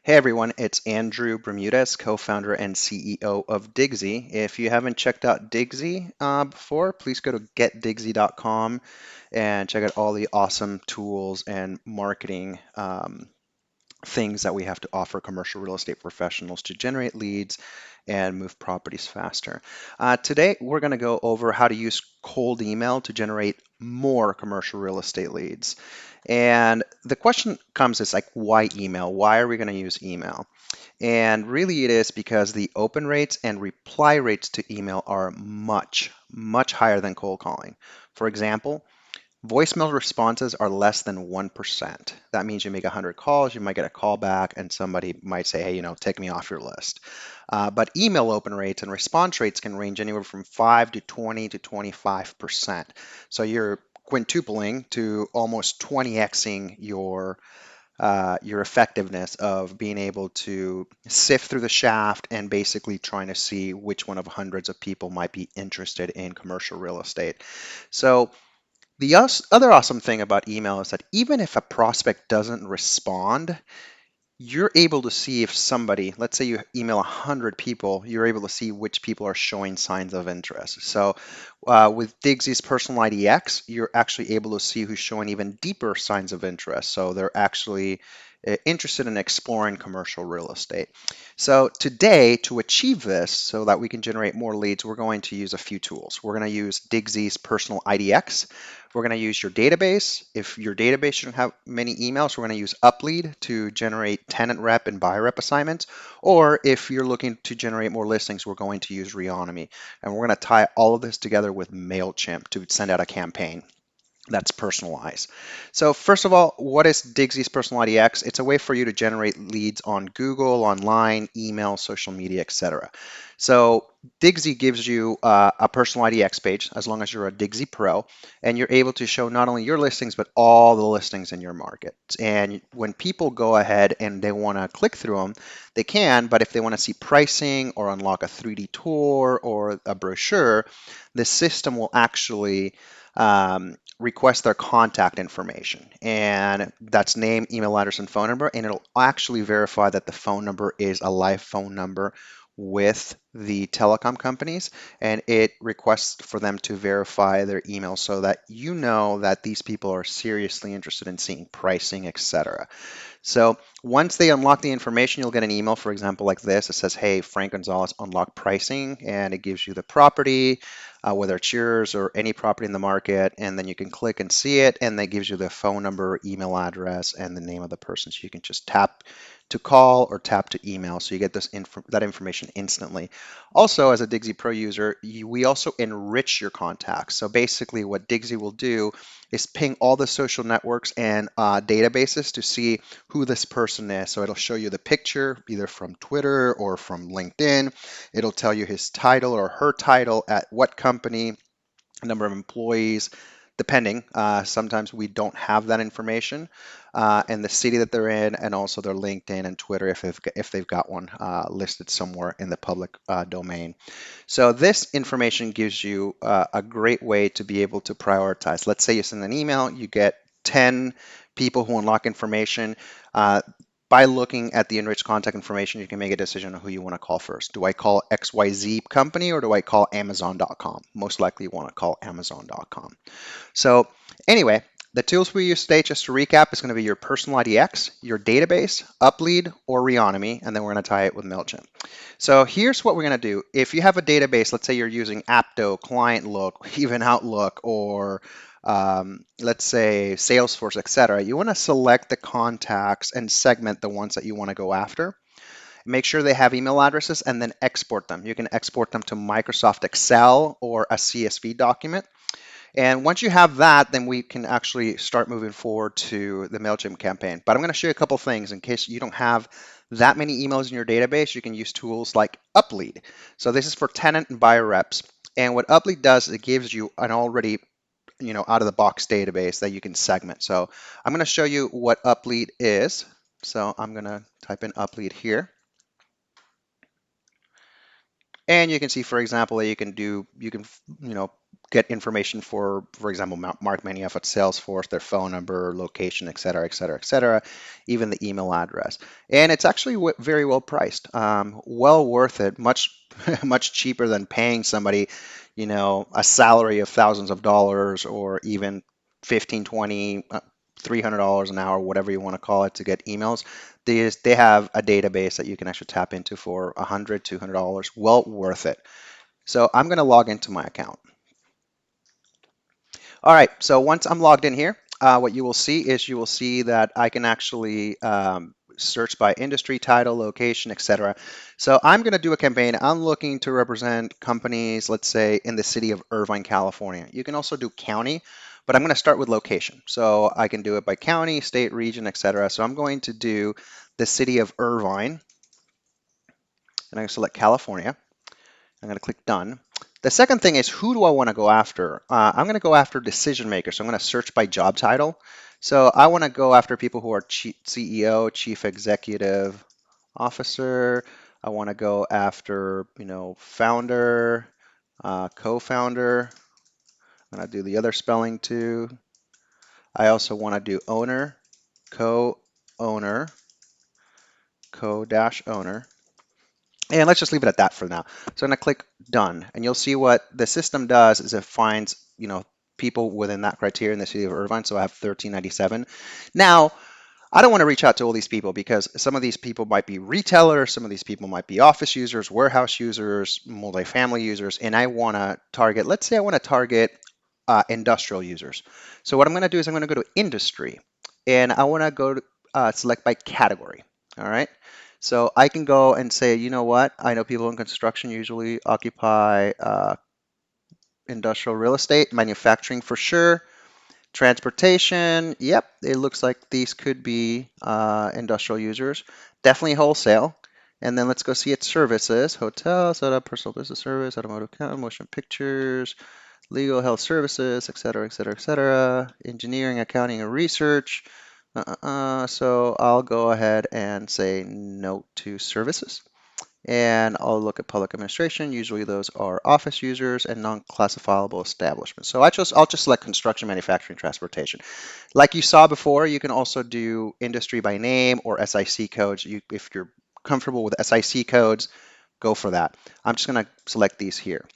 Hey everyone, it's Andrew Bermudez, co-founder and CEO of Digsy. If you haven't checked out Digsy before, please go to getdigsy.com and check out all the awesome tools and marketing things that we have to offer commercial real estate professionals to generate leads and move properties faster. Today, we're going to go over how to use cold email to generate more commercial real estate leads. And the question comes is like, why email? Why are we going to use email? And really it is because the open rates and reply rates to email are much, much higher than cold calling. For example, voicemail responses are less than 1%. That means you make 100 calls, you might get a call back, and somebody might say, hey, take me off your list. But email open rates and response rates can range anywhere from 5 to 20 to 25%. So you're quintupling to almost 20xing your effectiveness of being able to sift through the shaft and basically trying to see which one of hundreds of people might be interested in commercial real estate. So the other awesome thing about email is that even if a prospect doesn't respond, you're able to see if somebody, let's say you email 100 people, you're able to see which people are showing signs of interest. So with Digsy's Personal IDX, you're actually able to see who's showing even deeper signs of interest. So they're actually interested in exploring commercial real estate. So today, to achieve this so that we can generate more leads, we're going to use a few tools. We're going to use Digsy's Personal IDX. We're going to use your database. If your database shouldn't have many emails, we're going to use Uplead to generate tenant rep and buyer rep assignments. Or if you're looking to generate more listings, we're going to use Reonomy. And we're going to tie all of this together with MailChimp to send out a campaign that's personalized. So first of all, what is Digsy's Personal IDX? It's a way for you to generate leads on Google, online, email, social media, etc. So Digsy gives you a Personal IDX page as long as you're a Digsy Pro, and you're able to show not only your listings but all the listings in your market. And when people go ahead and they want to click through them, they can. But if they want to see pricing or unlock a 3D tour or a brochure, the system will actually request their contact information, and that's name, email address, and phone number, and it'll actually verify that the phone number is a live phone number with the telecom companies, and it requests for them to verify their email so that you know that these people are seriously interested in seeing pricing, etc. So once they unlock the information, you'll get an email, for example, like this. It says, hey, Frank Gonzalez unlocked pricing, and it gives you the property, whether it's yours or any property in the market, and then you can click and see it, and that gives you the phone number, email address, and the name of the person. So you can just tap to call or tap to email. So you get that information instantly. Also, as a Digsy Pro user, we also enrich your contacts. So basically what Digsy will do is ping all the social networks and databases to see who this person is. So it'll show you the picture either from Twitter or from LinkedIn. It'll tell you his title or her title at what company, number of employees, depending. Sometimes we don't have that information, and the city that they're in, and also their LinkedIn and Twitter if they've got one listed somewhere in the public domain. So this information gives you a great way to be able to prioritize. Let's say you send an email, you get 10 people who unlock information. By looking at the enriched contact information, you can make a decision on who you want to call first. Do I call XYZ company or do I call Amazon.com? Most likely you want to call Amazon.com. So anyway, the tools we use today, just to recap, is going to be your Personal IDX, your database, Uplead, or Reonomy, and then we're going to tie it with MailChimp. So here's what we're going to do. If you have a database, let's say you're using Apto, ClientLook, even Outlook, or let's say Salesforce, etc., you want to select the contacts and segment the ones that you want to go after. Make sure they have email addresses and then export them. You can export them to Microsoft Excel or a CSV document. And once you have that, then we can actually start moving forward to the MailChimp campaign. But I'm going to show you a couple things in case you don't have that many emails in your database. You can use tools like Uplead. So this is for tenant and buyer reps. And what Uplead does, it gives you an already out of the box database that you can segment. So I'm going to show you what Uplead is. So I'm going to type in Uplead here. And you can see, for example, that you can, get information for example, Mark Manioff at Salesforce, their phone number, location, et cetera, et cetera, et cetera, even the email address. And it's actually very well priced, well worth it, much, much cheaper than paying somebody, a salary of thousands of dollars or even 15, 20, $300 an hour, whatever you want to call it, to get emails. They have a database that you can actually tap into for $100, $200, well worth it. So I'm going to log into my account. All right, so once I'm logged in here, what you will see is you will see that I can actually search by industry, title, location, etc. So I'm going to do a campaign. I'm looking to represent companies, let's say, in the city of Irvine, California. You can also do county, but I'm going to start with location. So I can do it by county, state, region, etc. So I'm going to do the city of Irvine, and I'm going to select California. I'm going to click done. The second thing is, who do I want to go after? I'm going to go after decision makers. So I'm going to search by job title. So I want to go after people who are CEO, chief executive officer. I want to go after, founder, co-founder. I'm going to do the other spelling too. I also want to do owner, co-owner, co-owner. And let's just leave it at that for now. So I'm going to click done, and you'll see what the system does is it finds, people within that criteria in the city of Irvine. So I have 1397. Now, I don't want to reach out to all these people because some of these people might be retailers, some of these people might be office users, warehouse users, multifamily users, and I want to target, let's say I want to target industrial users. So what I'm going to do is I'm going to go to industry, and I want to go to select by category. All right. So I can go and say, you know what? I know people in construction usually occupy industrial real estate, manufacturing for sure, transportation. Yep, it looks like these could be industrial users. Definitely wholesale. And then let's go see its services: hotel, setup, personal business service, automotive, motion pictures, legal, health services, et cetera, et cetera, et cetera, engineering, accounting, and research. So I'll go ahead and say no to services. And I'll look at public administration. Usually those are office users and non-classifiable establishments. So I'll just select construction, manufacturing, transportation. Like you saw before, you can also do industry by name or SIC codes. If you're comfortable with SIC codes, go for that. I'm just going to select these here.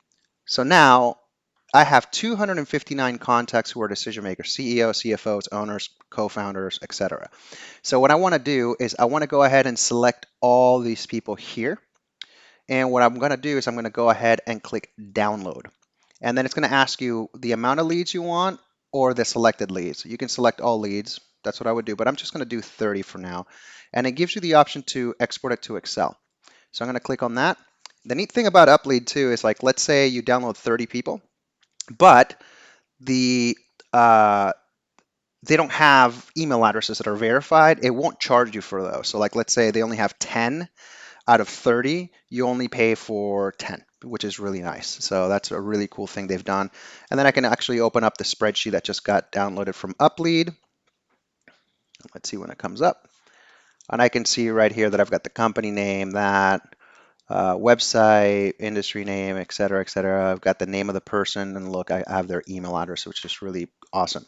So now I have 259 contacts who are decision makers: CEOs, CFOs, owners, co-founders, etc. So what I want to do is I want to go ahead and select all these people here. And what I'm going to do is I'm going to go ahead and click download. And then it's going to ask you the amount of leads you want or the selected leads. You can select all leads. That's what I would do, but I'm just going to do 30 for now. And it gives you the option to export it to Excel. So I'm going to click on that. The neat thing about Uplead too is, like, let's say you download 30 people, but the they don't have email addresses that are verified. It won't charge you for those. So like, let's say they only have 10 out of 30, you only pay for 10, which is really nice. So that's a really cool thing they've done. And then I can actually open up the spreadsheet that just got downloaded from Uplead. Let's see when it comes up. And I can see right here that I've got the company name, that website, industry name, et cetera, et cetera. I've got the name of the person, and look, I have their email address, which is really awesome.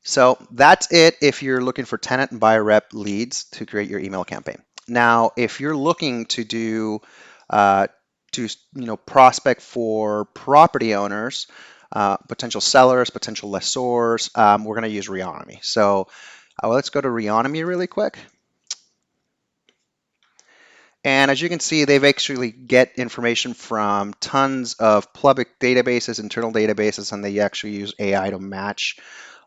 So that's it if you're looking for tenant and buyer rep leads to create your email campaign. Now, if you're looking to do prospect for property owners, potential sellers, potential lessors, we're going to use Reonomy. So let's go to Reonomy really quick. And as you can see, they've actually get information from tons of public databases, internal databases, and they actually use AI to match,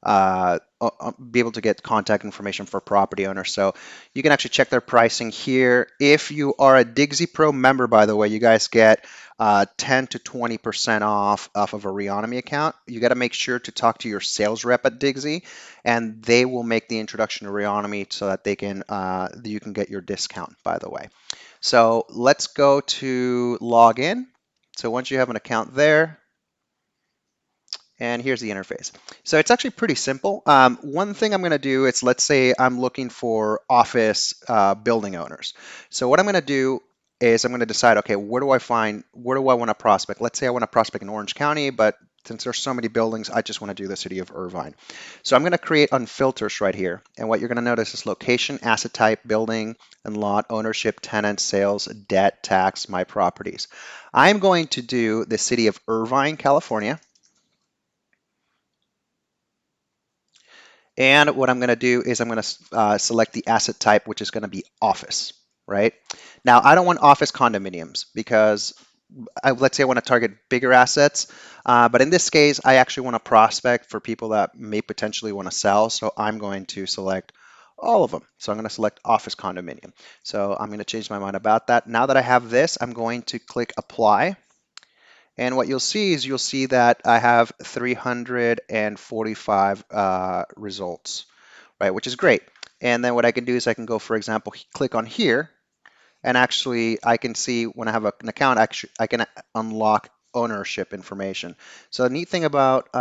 be able to get contact information for property owners. So you can actually check their pricing here. If you are a Digsy Pro member, by the way, you guys get 10 to 20% off of a Reonomy account. You got to make sure to talk to your sales rep at Digsy, and they will make the introduction to Reonomy so that you can get your discount, by the way. So let's go to login. So once you have an account there, and here's the interface. So it's actually pretty simple. One thing I'm going to do is, let's say I'm looking for office building owners. So what I'm going to do is I'm going to decide, okay, where do I want to prospect? Let's say I want to prospect in Orange County, but since there's so many buildings, I just want to do the city of Irvine. So I'm going to create on filters right here. And what you're going to notice is location, asset type, building and lot, ownership, tenants, sales, debt, tax, my properties. I'm going to do the city of Irvine, California. And what I'm going to do is I'm going to select the asset type, which is going to be office, right? Now, I don't want office condominiums because let's say I want to target bigger assets. But in this case, I actually want to prospect for people that may potentially want to sell. So I'm going to select all of them. So I'm going to select office condominium. So I'm going to change my mind about that. Now that I have this, I'm going to click apply. And what you'll see is you'll see that I have 345 results, right, which is great. And then what I can do is I can go, for example, click on here, and actually I can see when I have an account, actually I can unlock ownership information. So the neat thing about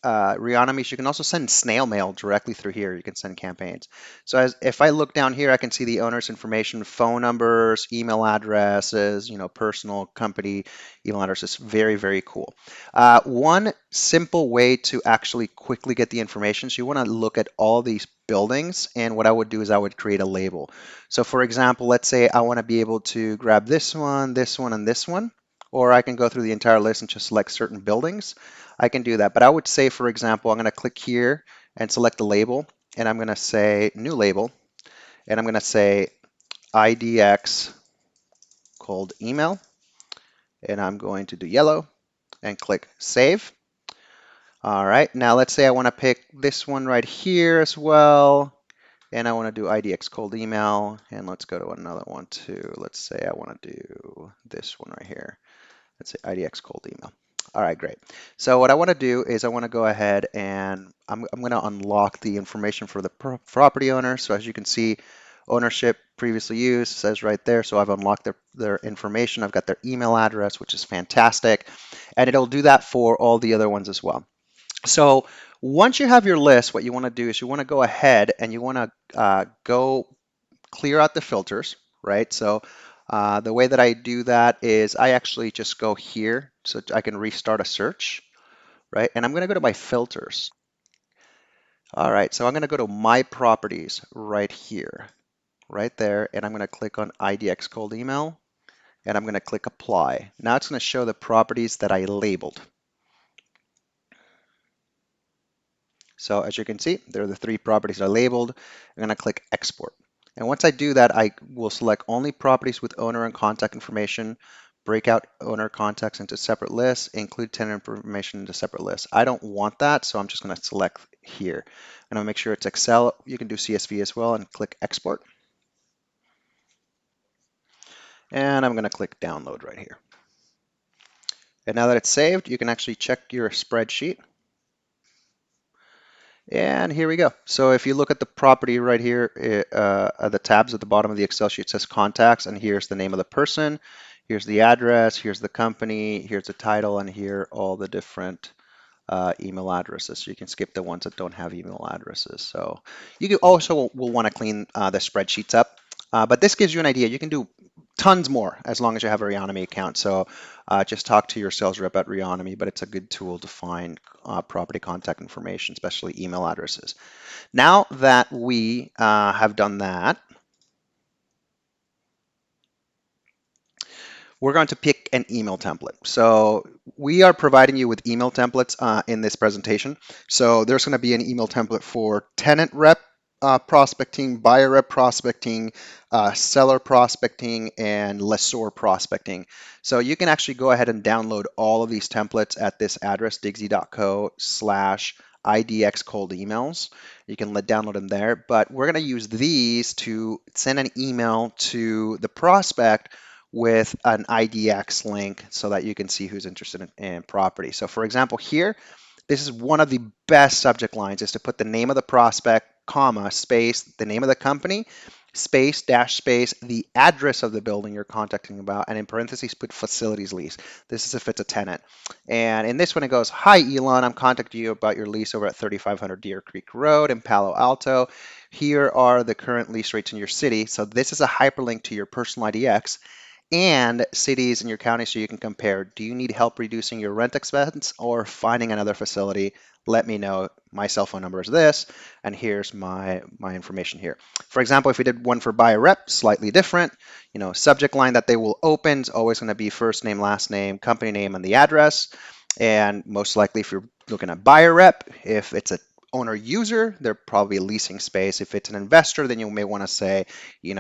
Reonomy, you can also send snail mail directly through here. You can send campaigns. So if I look down here, I can see the owner's information, phone numbers, email addresses, personal, company, email addresses. Very, very cool. One simple way to actually quickly get the information, so you want to look at all these buildings, and what I would do is I would create a label. So for example, let's say I want to be able to grab this one, and this one, or I can go through the entire list and just select certain buildings. I can do that. But I would say, for example, I'm going to click here and select the label, and I'm going to say new label, and I'm going to say IDX cold email, and I'm going to do yellow and click save. All right, now let's say I want to pick this one right here as well, and I want to do IDX cold email, and let's go to another one too. Let's say I want to do this one right here. Let's say IDX cold email. All right, great. So what I want to do is I want to go ahead and I'm going to unlock the information for the property owner. So as you can see, ownership previously used says right there. So I've unlocked their information. I've got their email address, which is fantastic. And it'll do that for all the other ones as well. So once you have your list, what you want to do is you want to go ahead and you want to go clear out the filters, right? So the way that I do that is I actually just go here so I can restart a search, right? And I'm going to go to my filters. All right, so I'm going to go to my properties right here, right there, and I'm going to click on IDX cold email, and I'm going to click apply. Now it's going to show the properties that I labeled. So as you can see, there are the 3 properties I labeled. I'm going to click export. And once I do that, I will select only properties with owner and contact information, break out owner contacts into separate lists, include tenant information into separate lists. I don't want that, so I'm just going to select here. And I'll make sure it's Excel. You can do CSV as well and click export. And I'm going to click download right here. And now that it's saved, you can actually check your spreadsheet. And here we go. So if you look at the property right here, the tabs at the bottom of the Excel sheet says contacts, and here's the name of the person, here's the address, here's the company, here's the title, and here are all the different email addresses. So you can skip the ones that don't have email addresses. So you also will want to clean the spreadsheets up. But this gives you an idea. You can do tons more as long as you have a Reonomy account. So just talk to your sales rep at Reonomy, but it's a good tool to find property contact information, especially email addresses. Now that we have done that, we're going to pick an email template. So we are providing you with email templates in this presentation. So there's going to be an email template for tenant rep prospecting, buyer rep prospecting, seller prospecting, and lessor prospecting. So you can actually go ahead and download all of these templates at this address, digsy.co/IDX cold emails. You can download them there, but we're going to use these to send an email to the prospect with an IDX link so that you can see who's interested in property. So for example, here, this is one of the best subject lines is to put the name of the prospect, comma, space, the name of the company, space, dash, space, the address of the building you're contacting about, and in parentheses, put facilities lease. This is if it's a tenant. And in this one, it goes, hi, Elon, I'm contacting you about your lease over at 3500 Deer Creek Road in Palo Alto. Here are the current lease rates in your city. So this is a hyperlink to your personal IDX and cities in your county so you can compare. Do you need help reducing your rent expense or finding another facility? Let me know. My cell phone number is this, and here's my information here. For example, if we did one for buyer rep, slightly different. Subject line that they will open is always going to be first name, last name, company name, and the address. And most likely, if you're looking at buyer rep, if it's a owner user, they're probably leasing space. If it's an investor, then you may want to say,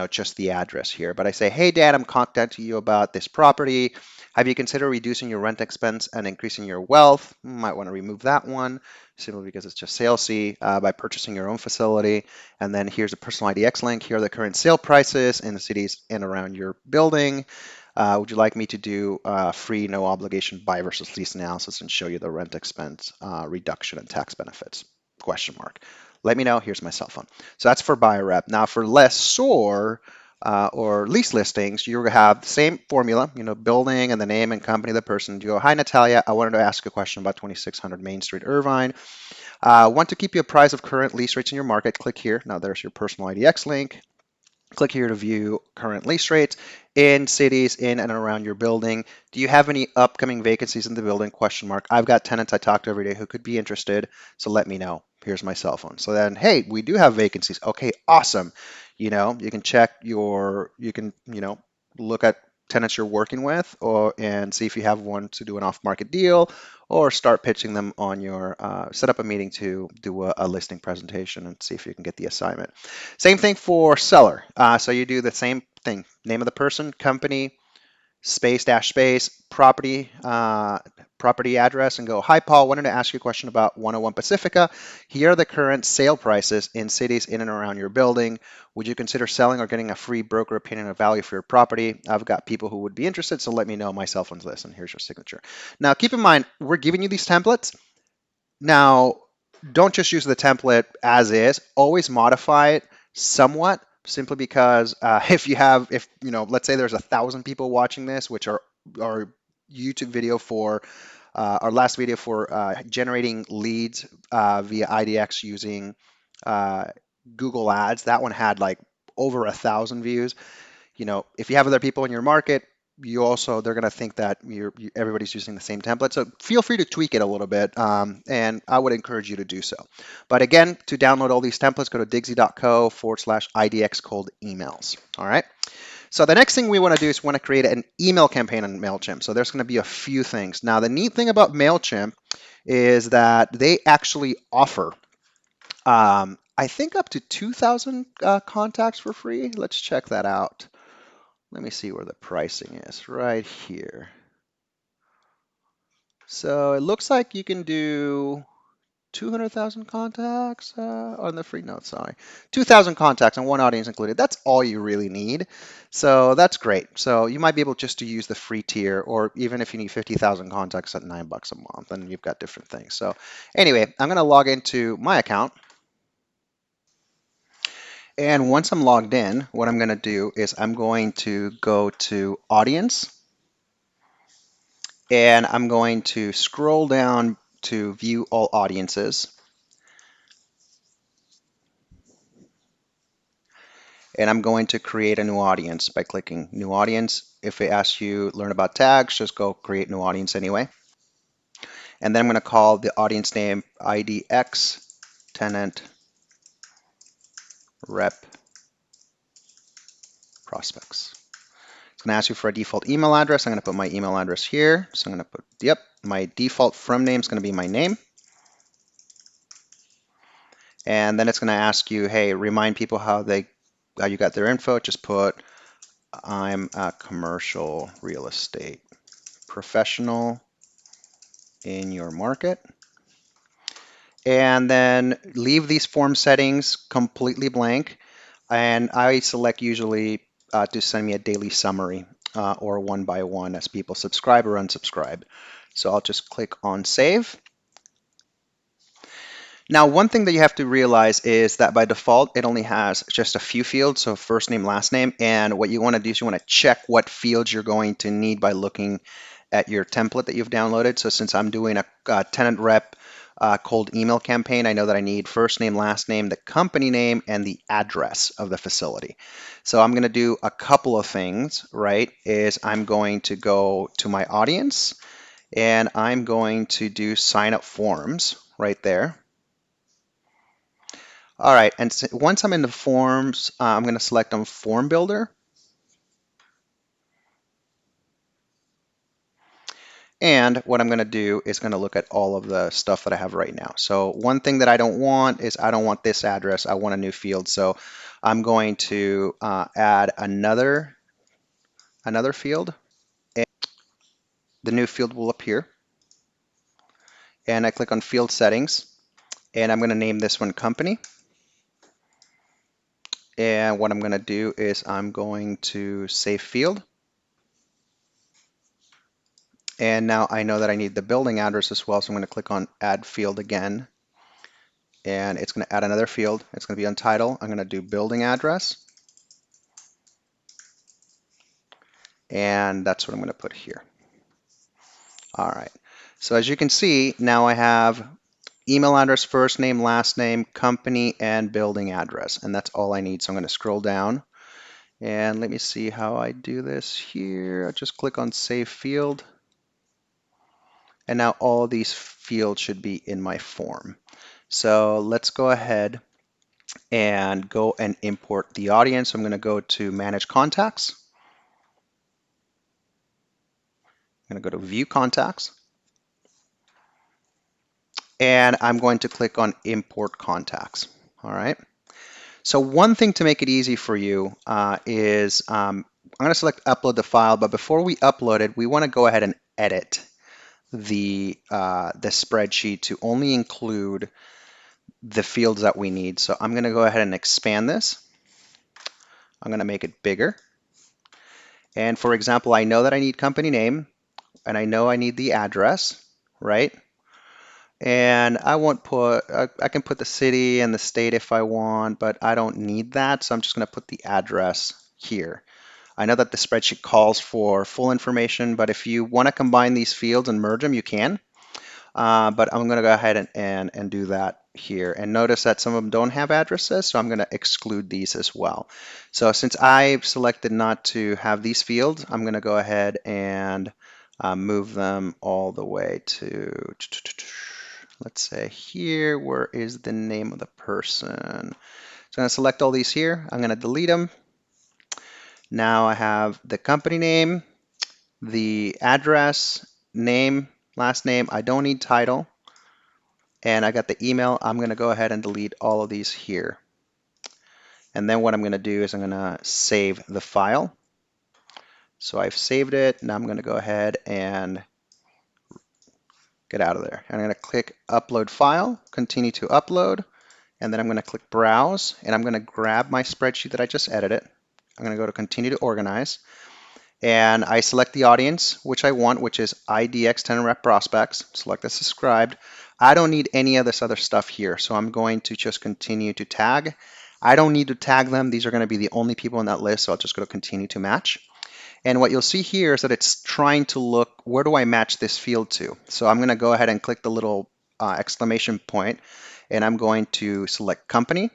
just the address here. But I say, hey, Dad, I'm contacting you about this property. Have you considered reducing your rent expense and increasing your wealth? Might want to remove that one simply because it's just salesy by purchasing your own facility. And then here's a personal IDX link. Here are the current sale prices in the cities in around your building. Would you like me to do free, no obligation buy versus lease analysis and show you the rent expense reduction and tax benefits? Question mark. Let me know. Here's my cell phone. So that's for buyer rep. Now for lessor or lease listings, you have the same formula, building and the name and company of the person. You go, hi, Natalia. I wanted to ask a question about 2600 Main Street, Irvine. Want to keep you apprised of current lease rates in your market. Click here. Now there's your personal IDX link. Click here to view current lease rates in cities in and around your building. Do you have any upcoming vacancies in the building? Question mark. I've got tenants I talk to every day who could be interested, so let me know. Here's my cell phone. So then, hey, we do have vacancies. Okay, awesome. You can check look at tenants you're working with and see if you have one to do an off-market deal or start pitching them on your set up a meeting to do a listing presentation and see if you can get the assignment. Same thing for seller. So you do the same thing, name of the person, company, space dash space, property address, and go, hi, Paul, wanted to ask you a question about 101 Pacifica. Here are the current sale prices in cities in and around your building. Would you consider selling or getting a free broker opinion of value for your property? I've got people who would be interested, so let me know. My cell phone's this, and here's your signature. Now, keep in mind, we're giving you these templates. Now, don't just use the template as is. Always modify it somewhat, simply because let's say there's 1,000 people watching this, which are our YouTube video for our last video for generating leads via IDX using Google Ads. That one had like over 1,000 views. If you have other people in your market, they're going to think that everybody's using the same template. So feel free to tweak it a little bit, and I would encourage you to do so. But again, to download all these templates, go to digsy.co/IDX cold emails. All right. So the next thing we want to do is create an email campaign on MailChimp. So there's going to be a few things. Now, the neat thing about MailChimp is that they actually offer I think up to 2,000 contacts for free. Let's check that out. Let me see where the pricing is right here. So it looks like you can do 200,000 contacts on the free note, sorry. 2,000 contacts and one audience included. That's all you really need. So that's great. So you might be able just to use the free tier, or even if you need 50,000 contacts at $9 a month, and you've got different things. So anyway, I'm going to log into my account. And once I'm logged in, what I'm going to do is I'm going to go to audience, and I'm going to scroll down to view all audiences. And I'm going to create a new audience by clicking new audience. If it asks you learn about tags, just go create new audience anyway. And then I'm going to call the audience name IDX tenant rep prospects. It's going to ask you for a default email address. I'm going to put my email address here. So I'm going to put, my default from name is going to be my name. And then it's going to ask you, hey, remind people how you got their info. Just put, I'm a commercial real estate professional in your market. And then leave these form settings completely blank. And I select usually to send me a daily summary or one by one as people subscribe or unsubscribe. So I'll just click on save. Now, one thing that you have to realize is that by default, it only has just a few fields, so first name, last name, and what you want to do is you want to check what fields you're going to need by looking at your template that you've downloaded. So since I'm doing a tenant rep cold email campaign, I know that I need first name, last name, the company name, and the address of the facility. So I'm going to do a couple of things, right? Is I'm going to go to my audience, and I'm going to do sign up forms right there. All right, and once I'm in the forms, I'm going to select on Form Builder. And what I'm going to do is going to look at all of the stuff that I have right now. So one thing that I don't want is I don't want this address. I want a new field. So I'm going to add another field. And the new field will appear. And I click on Field Settings. And I'm going to name this one Company. And what I'm going to do is I'm going to Save Field. And now I know that I need the building address as well, so I'm going to click on Add Field again. And it's going to add another field. It's going to be on title. I'm going to do building address. And that's what I'm going to put here. All right. So as you can see, now I have email address, first name, last name, company, and building address. And that's all I need. So I'm going to scroll down. And let me see how I do this here. I just click on Save Field. And now all these fields should be in my form. So let's go ahead and go and import the audience. I'm going to go to Manage Contacts. I'm going to go to View Contacts. And I'm going to click on Import Contacts. All right. So one thing to make it easy for you is I'm going to select Upload the file, but before we upload it, we want to go ahead and edit the spreadsheet to only include the fields that we need. So I'm going to go ahead and expand this. I'm going to make it bigger. And for example, I know that I need company name, and I know I need the address, right? And I won't put, I can put the city and the state if I want, but I don't need that. So I'm just going to put the address here. I know that the spreadsheet calls for full information, but if you want to combine these fields and merge them, you can. But I'm going to go ahead and do that here. And notice that some of them don't have addresses, so I'm going to exclude these as well. So since I've selected not to have these fields, I'm going to go ahead and move them all the way to, let's say here, where is the name of the person? So I'm going to select all these here. I'm going to delete them. Now I have the company name, the address, name, last name. I don't need title. And I got the email. I'm going to go ahead and delete all of these here. And then what I'm going to do is I'm going to save the file. So I've saved it. Now I'm going to go ahead and get out of there. And I'm going to click Upload File, continue to upload, and then I'm going to click Browse, and I'm going to grab my spreadsheet that I just edited. I'm going to go to Continue to Organize, and I select the audience, which I want, which is IDX 10 rep prospects. Select as subscribed. I don't need any of this other stuff here, so I'm going to just continue to tag. I don't need to tag them. These are going to be the only people on that list, so I'll just go to Continue to Match. And what you'll see here is that it's trying to look, where do I match this field to? So I'm going to go ahead and click the little exclamation point, and I'm going to select company,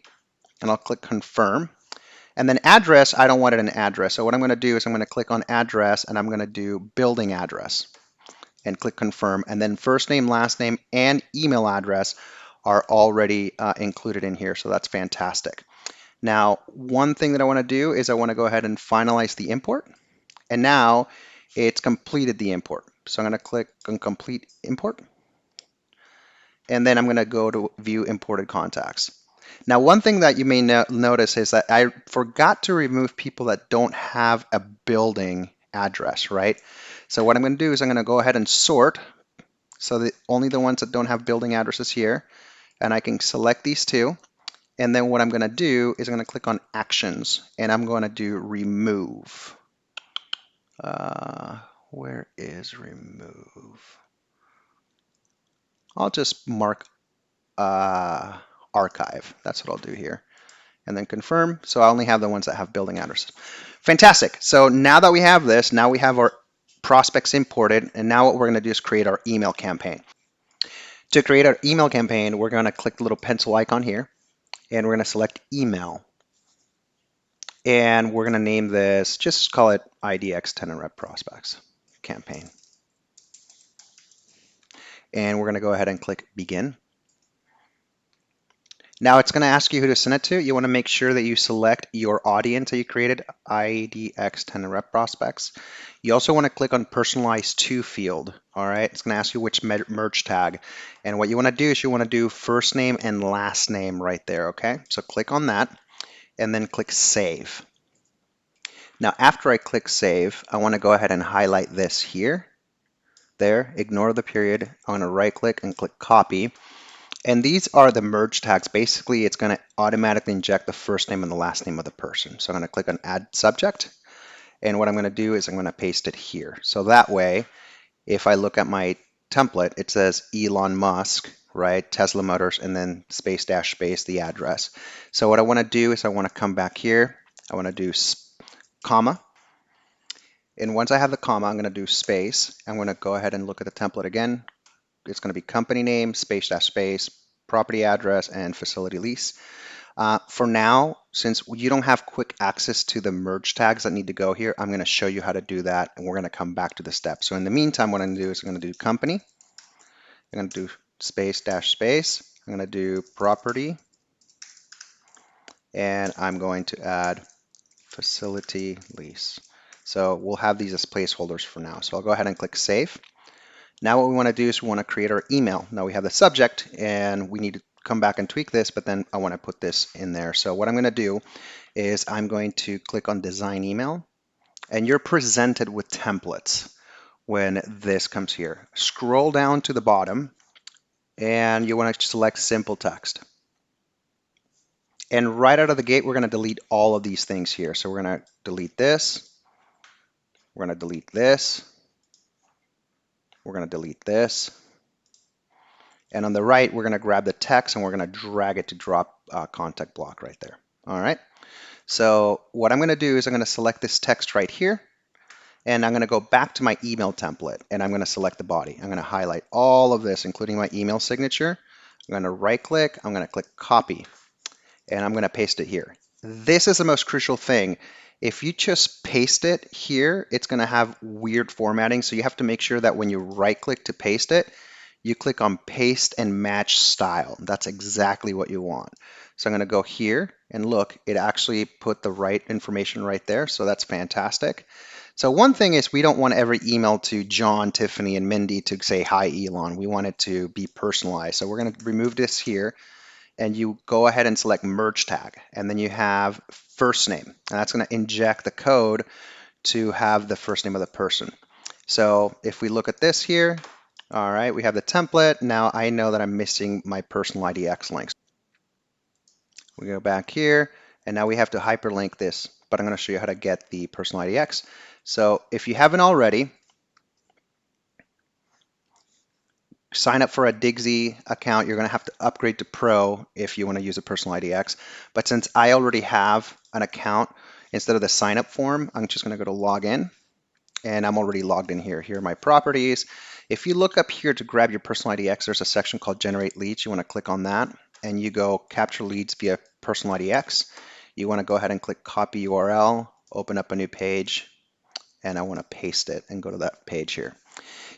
and I'll click confirm. And then address, I don't want it an address. So what I'm going to do is I'm going to click on address, and I'm going to do building address and click confirm. And then first name, last name, and email address are already included in here. So that's fantastic. Now, one thing that I want to do is I want to go ahead and finalize the import. And now it's completed the import. So I'm going to click on complete import. And then I'm going to go to view imported contacts. Now, one thing that you may notice is that I forgot to remove people that don't have a building address, right? So what I'm going to do is I'm going to go ahead and sort. So that only the ones that don't have building addresses here. And I can select these two. And then what I'm going to do is I'm going to click on actions, and I'm going to do remove. Where is remove? I'll just mark archive. That's what I'll do here. And then confirm. So I only have the ones that have building addresses. Fantastic. So now that we have this, now we have our prospects imported. And now what we're going to do is create our email campaign. To create our email campaign, we're going to click the little pencil icon here, and we're going to select email. And we're going to name this, just call it IDX tenant rep prospects campaign. And we're going to go ahead and click begin. Now it's going to ask you who to send it to. You want to make sure that you select your audience that you created, IDX tenant rep prospects. You also want to click on personalize to field. All right, it's going to ask you which merge tag. And what you want to do is you want to do first name and last name right there. Okay, so click on that and then click save. Now after I click save, I want to go ahead and highlight this here. There, ignore the period. I'm going to right click and click copy. And these are the merge tags. Basically, it's going to automatically inject the first name and the last name of the person. So I'm going to click on add subject. And what I'm going to do is I'm going to paste it here. So that way, if I look at my template, it says Elon Musk, right? Tesla Motors, and then space dash space, the address. So what I want to do is I want to come back here. I want to do comma. And once I have the comma, I'm going to do space. I'm going to go ahead and look at the template again. It's going to be company name, space dash space, property address, and facility lease. For now, since you don't have quick access to the merge tags that need to go here, I'm going to show you how to do that, and we're going to come back to the step. So in the meantime, what I'm going to do is I'm going to do company. I'm going to do space dash space. I'm going to do property, and I'm going to add facility lease. So we'll have these as placeholders for now. So I'll go ahead and click save. Now what we want to do is we want to create our email. Now we have the subject and we need to come back and tweak this, but then I want to put this in there. So what I'm going to do is I'm going to click on design email, and you're presented with templates when this comes here. Scroll down to the bottom and you want to select simple text. And right out of the gate, we're going to delete all of these things here. So we're going to delete this. We're going to delete this. We're going to delete this. And on the right, we're going to grab the text and we're going to drag it to drop contact block right there. All right. So what I'm going to do is I'm going to select this text right here. And I'm going to go back to my email template and I'm going to select the body. I'm going to highlight all of this, including my email signature. I'm going to right click. I'm going to click copy and I'm going to paste it here. This is the most crucial thing. If you just paste it here, it's going to have weird formatting. So you have to make sure that when you right click to paste it, you click on paste and match style. That's exactly what you want. So I'm going to go here and look, it actually put the right information right there. So that's fantastic. So one thing is we don't want every email to John, Tiffany, and Mindy to say, hi, Elon. We want it to be personalized. So we're going to remove this here and you go ahead and select merge tag. And then you have first name. And that's going to inject the code to have the first name of the person. So if we look at this here, all right, we have the template. Now I know that I'm missing my Personal IDX links. We go back here and now we have to hyperlink this, but I'm going to show you how to get the Personal IDX. So if you haven't already, sign up for a Digsy account. You're going to have to upgrade to Pro if you want to use a Personal IDX. But since I already have an account, instead of the sign up form, I'm just going to go to login. And I'm already logged in here. Here are my properties. If you look up here to grab your Personal IDX, there's a section called Generate Leads. You want to click on that and you go capture leads via Personal IDX. You want to go ahead and click copy URL, open up a new page, and I want to paste it and go to that page here.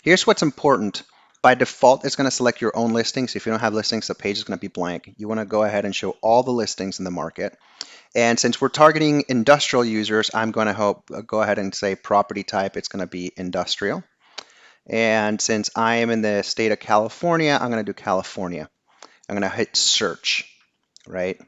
Here's what's important. By default, it's going to select your own listings. If you don't have listings, the page is going to be blank. You want to go ahead and show all the listings in the market. And since we're targeting industrial users, I'm going to go ahead and say property type. It's going to be industrial. And since I am in the state of California, I'm going to do California. I'm going to hit search, right?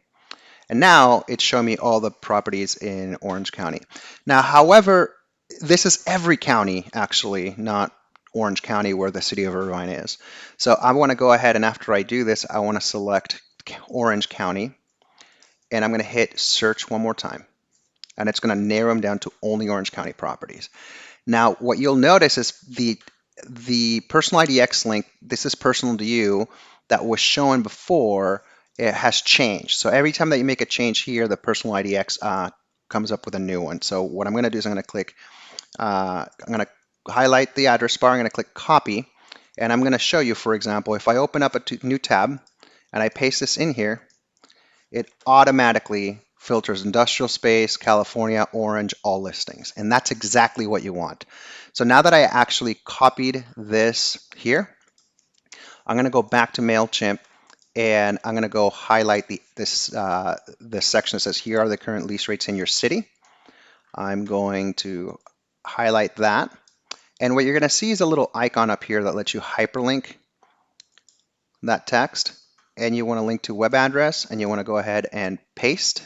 And now it's showing me all the properties in Orange County. Now, however, this is every county, actually, not Orange County where the city of Irvine is. So I want to go ahead and after I do this, I want to select Orange County. And I'm going to hit search one more time. And it's going to narrow them down to only Orange County properties. Now, what you'll notice is the Personal IDX link, this is personal to you. that was shown before, it has changed. So every time that you make a change here, the Personal IDX comes up with a new one. So what I'm going to do is I'm going to click, I'm going to highlight the address bar, I'm going to click copy, and I'm going to show you, for example, if I open up a new tab and I paste this in here, it automatically filters industrial space, California, orange, all listings. And that's exactly what you want. So now that I actually copied this here, I'm going to go back to MailChimp and I'm going to go highlight this section that says here are the current lease rates in your city. I'm going to highlight that. And what you're going to see is a little icon up here that lets you hyperlink that text. And you want to link to web address, and you want to go ahead and paste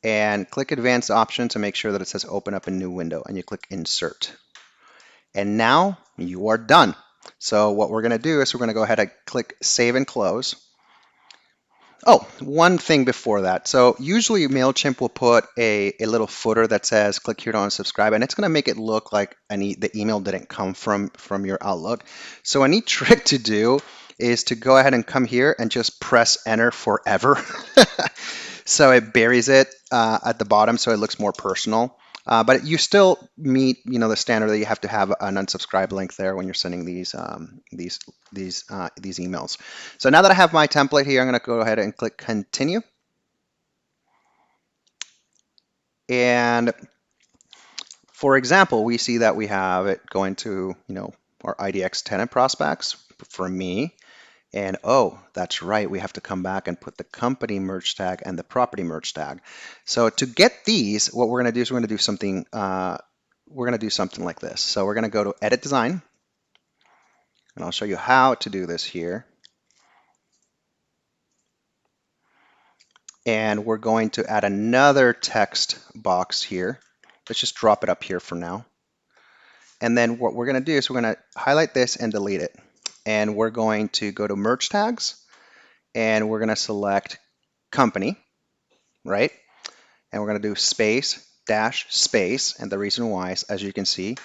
and click advanced option to make sure that it says open up a new window, and you click insert. And now you are done. So what we're going to do is we're going to go ahead and click save and close. Oh, one thing before that. So usually MailChimp will put a little footer that says click here to unsubscribe, and it's going to make it look like the email didn't come from your Outlook. So a neat trick to do is to go ahead and come here and just press enter forever. So it buries it at the bottom so it looks more personal. But you still meet, the standard that you have to have an unsubscribe link there when you're sending these emails. So now that I have my template here, I'm going to go ahead and click continue. And for example, we see that we have it going to, our IDX tenant prospects for me. And oh, that's right, we have to come back and put the company merge tag and the property merge tag. So to get these, what we're going to do is we're going to do something. Like this. So we're going to go to Edit Design, and I'll show you how to do this here. And we're going to add another text box here. Let's just drop it up here for now. And then what we're going to do is we're going to highlight this and delete it. And we're going to go to merge tags, and we're going to select company, right? And we're going to do space dash space. And the reason why is, as you can see,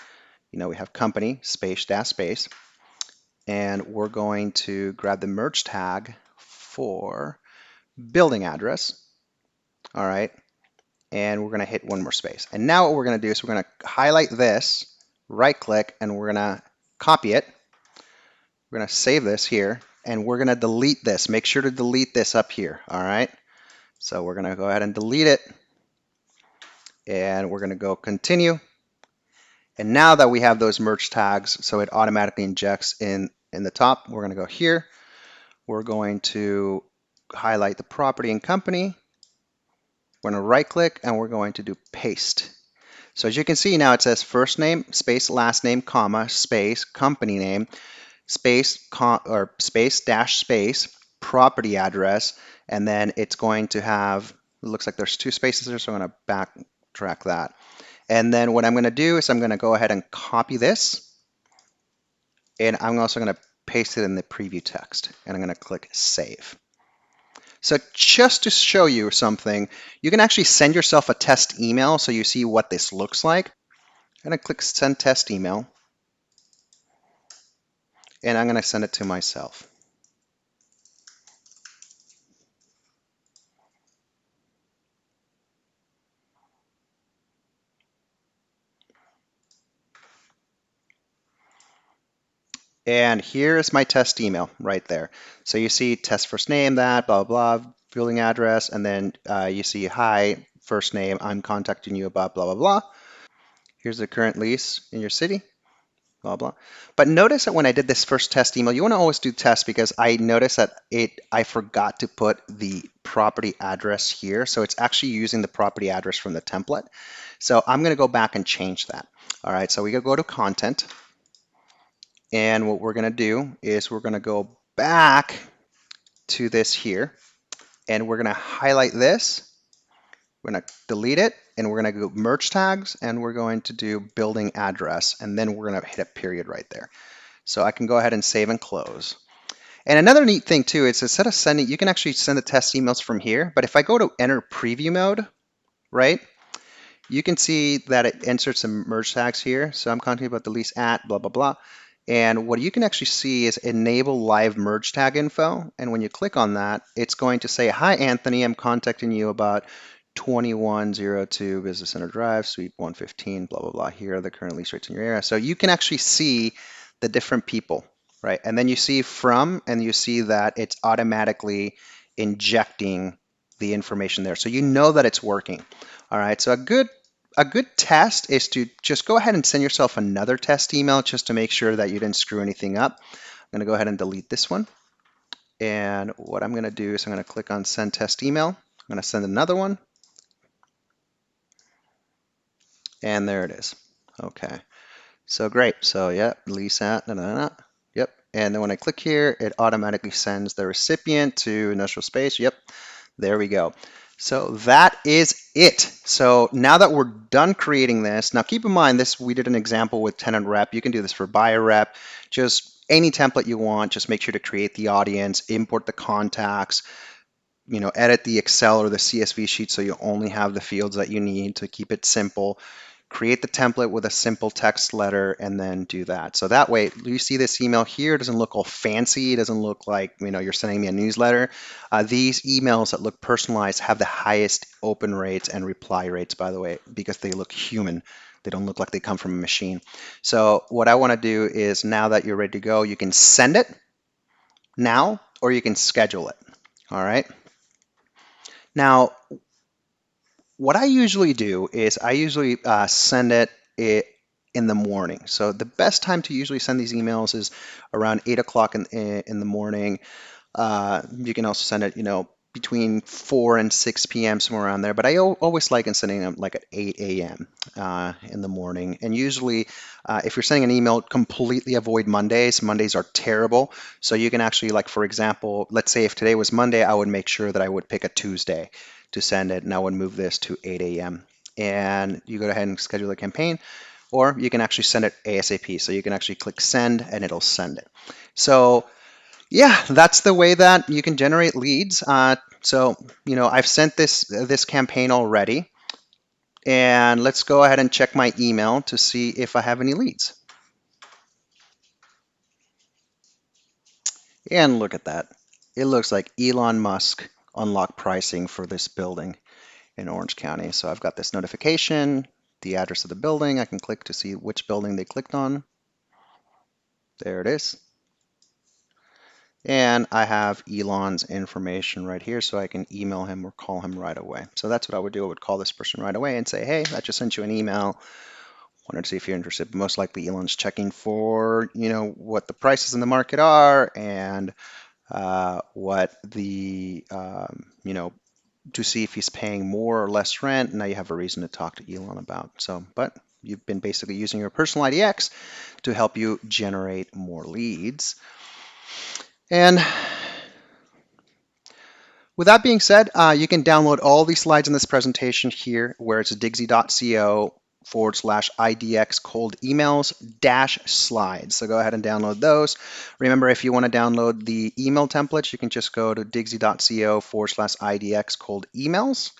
we have company space dash space. And we're going to grab the merge tag for building address. All right. And we're going to hit one more space. And now what we're going to do is we're going to highlight this, right click, and we're going to copy it. We're going to save this here, and we're going to delete this. Make sure to delete this up here. All right. So we're going to go ahead and delete it. And we're going to go continue. And now that we have those merge tags, so it automatically injects in the top, we're going to go here. We're going to highlight the property and company. We're going to right click, and we're going to do paste. So as you can see now, it says first name, space, last name, comma, space, company name, space, space, dash, space, property address, and then it's going to have, it looks like there's two spaces there, so I'm going to backtrack that. And then what I'm going to do is I'm going to go ahead and copy this, and I'm also going to paste it in the preview text, and I'm going to click save. So just to show you something, you can actually send yourself a test email so you see what this looks like. I'm going to click send test email, and I'm going to send it to myself. And here is my test email right there. So you see test first name, that, blah, blah, blah, building address, and then you see, hi, first name, I'm contacting you about blah, blah, blah. Here's the current lease in your city, blah, blah. But notice that when I did this first test email, you want to always do test because I noticed that I forgot to put the property address here. So it's actually using the property address from the template. So I'm going to go back and change that. All right, so we go to content. And what we're going to do is we're going to go back to this here, and we're going to highlight this. We're going to delete it, and we're going to go merge tags, and we're going to do building address, and then we're going to hit a period right there. So I can go ahead and save and close. And another neat thing too is instead of sending, you can actually send the test emails from here. But if I go to enter preview mode, right, you can see that it inserts some merge tags here. So I'm contacting about the lease at blah, blah, blah. And what you can actually see is enable live merge tag info. And when you click on that, it's going to say, hi, Anthony, I'm contacting you about 2102 Business Center Drive, Suite 115, blah, blah, blah. Here are the current lease rates in your area. So you can actually see the different people, right? And then you see from, and you see that it's automatically injecting the information there. So you know that it's working. All right, so a good test is to just go ahead and send yourself another test email just to make sure that you didn't screw anything up. I'm going to go ahead and delete this one. And what I'm going to do is I'm going to click on send test email. I'm going to send another one. And there it is. Okay. So great. So yeah, Lisa. Yep. And then when I click here, it automatically sends the recipient to initial space. Yep. There we go. So that is it. So now that we're done creating this, now keep in mind this, we did an example with tenant rep. You can do this for buyer rep, just any template you want. Just make sure to create the audience, import the contacts, edit the Excel or the CSV sheet so you only have the fields that you need to keep it simple. Create the template with a simple text letter and then do that. So that way, you see this email here, it doesn't look all fancy. It doesn't look like, you're sending me a newsletter. These emails that look personalized have the highest open rates and reply rates, by the way, because they look human. They don't look like they come from a machine. So what I want to do is now that you're ready to go, you can send it now or you can schedule it. All right. Now, what I usually do is I usually send it in the morning. So the best time to usually send these emails is around 8 o'clock in the morning. You can also send it, between 4 and 6 p.m., somewhere around there. But I always like sending them like at 8 a.m. In the morning. And usually, if you're sending an email, completely avoid Mondays. Mondays are terrible. So you can actually, like, for example, let's say if today was Monday, I would make sure that I would pick a Tuesday to send it, and I would move this to 8 a.m. And you go ahead and schedule a campaign, or you can actually send it ASAP. So you can actually click send and it'll send it. So yeah, that's the way that you can generate leads. So I've sent this campaign already, and let's go ahead and check my email to see if I have any leads. And look at that. It looks like Elon Musk unlocked pricing for this building in Orange County. So I've got this notification, the address of the building. I can click to see which building they clicked on. There it is. And I have Elon's information right here, so I can email him or call him right away. So that's what I would do. I would call this person right away and say, hey, I just sent you an email. Wanted to see if you're interested. But most likely Elon's checking for, what the prices in the market are and what the, to see if he's paying more or less rent. Now you have a reason to talk to Elon about. So, but you've been basically using your Personal IDX to help you generate more leads. And with that being said, you can download all these slides in this presentation here, where it's digsy.co/IDX cold emails -slides. So go ahead and download those. Remember, if you want to download the email templates, you can just go to digsy.co/IDX cold emails.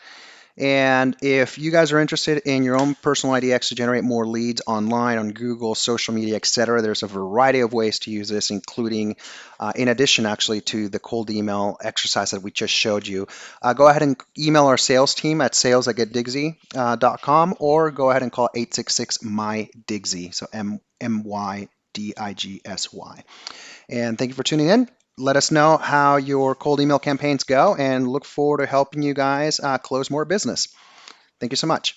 And if you guys are interested in your own Personal IDX to generate more leads online, on Google, social media, etc., there's a variety of ways to use this, including, in addition, actually, to the cold email exercise that we just showed you. Go ahead and email our sales team at sales@getdigsy.com, or go ahead and call 866-MY-DIGSY, so MYDIGSY. And thank you for tuning in. Let us know how your cold email campaigns go, and look forward to helping you guys close more business. Thank you so much.